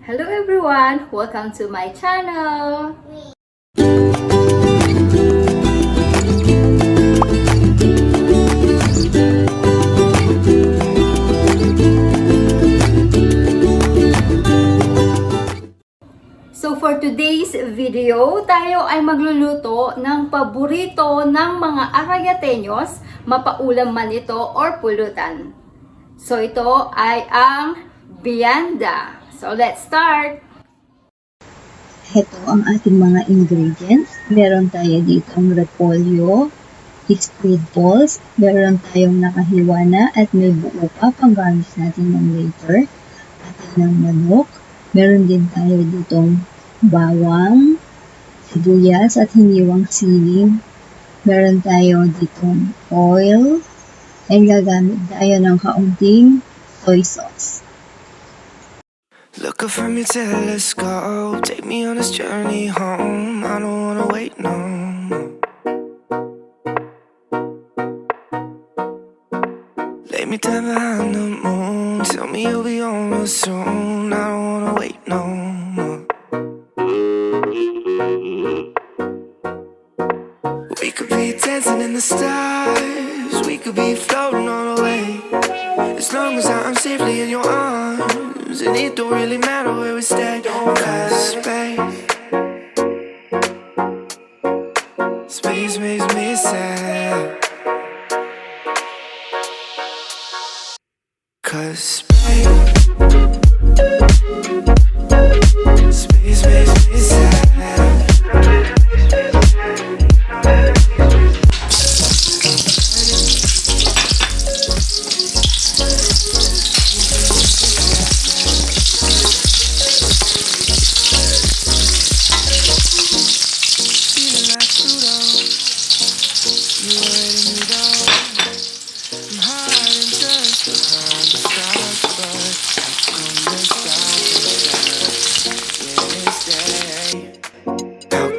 Hello everyone! Welcome to my channel! So for today's video, tayo ay magluluto ng paborito ng mga Arayatenos, mapaulam man ito or pulutan. So ito ay ang Bianda. So let's start! Ito ang ating mga ingredients. Meron tayo ditong repolyo, squid balls, meron tayong nakahiwa na at may buo pa pang garnish natin ng later. At ng manok. Meron din tayo ditong bawang, sibuyas at hiniwang siling. Meron tayo ditong oil. And gagamit tayo ng kaunting soy sauce. Look up from your telescope, take me on this journey home. I don't wanna wait no more. Lay me down behind the moon, tell me you'll be on real soon. I don't wanna wait no more. We could be dancing in the stars, we could be floating on away. As long as I'm safely in your arms, and it don't really matter where we stay. Cause space makes me sad. Cause space makes me sad.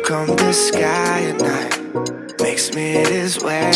Come the sky at night makes me this way.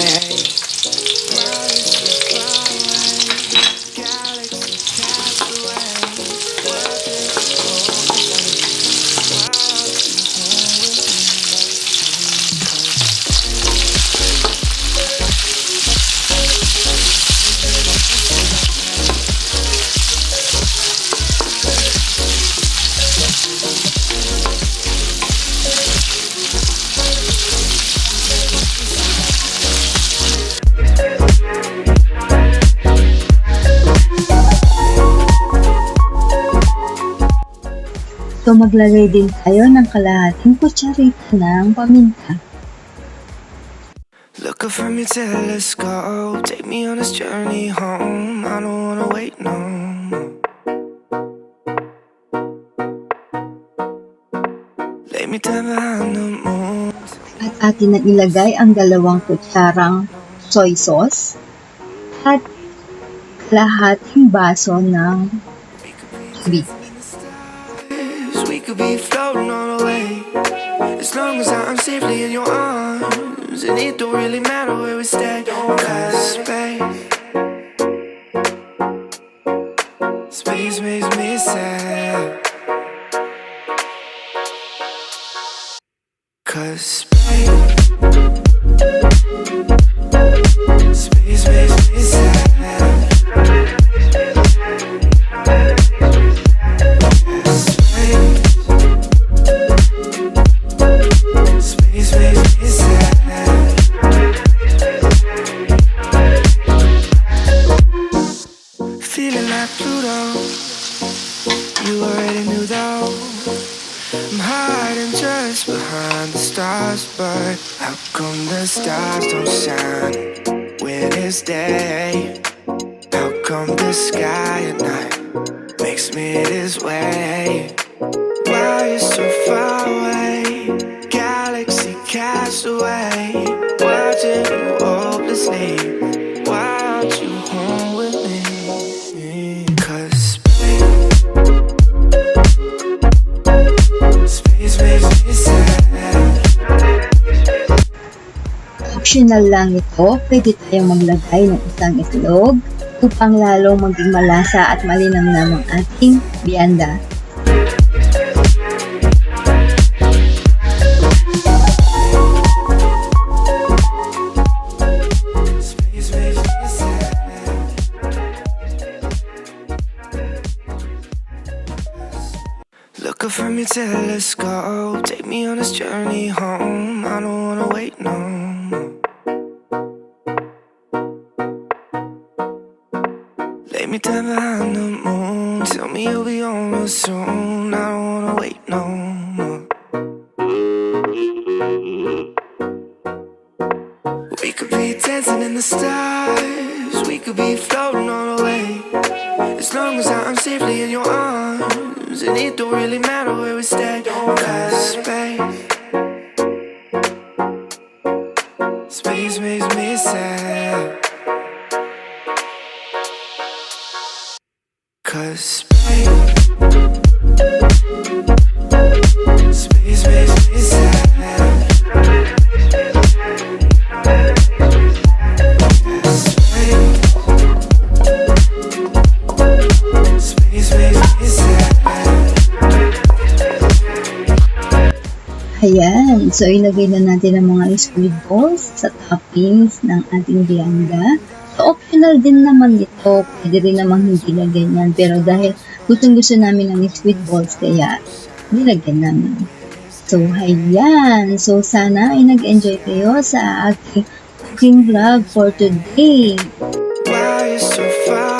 So maglagay din tayo ng kalahating kutsarita ng paminta. Look up from your telescope, take me on this journey home. I don't wanna wait no more. Lay me down behind the moon. At atin na ilagay ang 2 kutsarang soy sauce at kalahating baso ng tubig. We could be floating on away. As long as I'm safely in your arms, and it don't really matter where we stay. Cause space makes me sad. Cause space makes me sad. Feeling like Pluto, you already knew though. I'm hiding just behind the stars, but how come the stars don't shine when it's day? How come the sky at night makes me this way? Why you so far away? Galaxy cast away, watching you hopelessly. Why aren't you home with me? Cause space makes me sad. Optional lang ito, pwede tayong maglagay ng isang itlog upang lalong maging malasa at malinamnam ang ating bianda. Look up from your telescope, take me on this journey home. I don't wanna wait no more. Lay me down behind the moon, tell me you'll be on real soon. I don't wanna wait no more. We could be dancing in the stars, we could be floating on away. As long as I'm safely in your arms, and it don't really matter where we stay. Cause space makes me sad. Cause space makes me sad. Ayan, so ilagay na natin ang mga squid balls sa toppings ng ating bianda. So optional din naman ito, pwede rin naman hindi lagyan yan. Pero dahil gustong-gusto namin ng squid balls, kaya nilagyan namin. So ayan, so sana ay nag-enjoy kayo sa aking cooking vlog for today. Why you so far?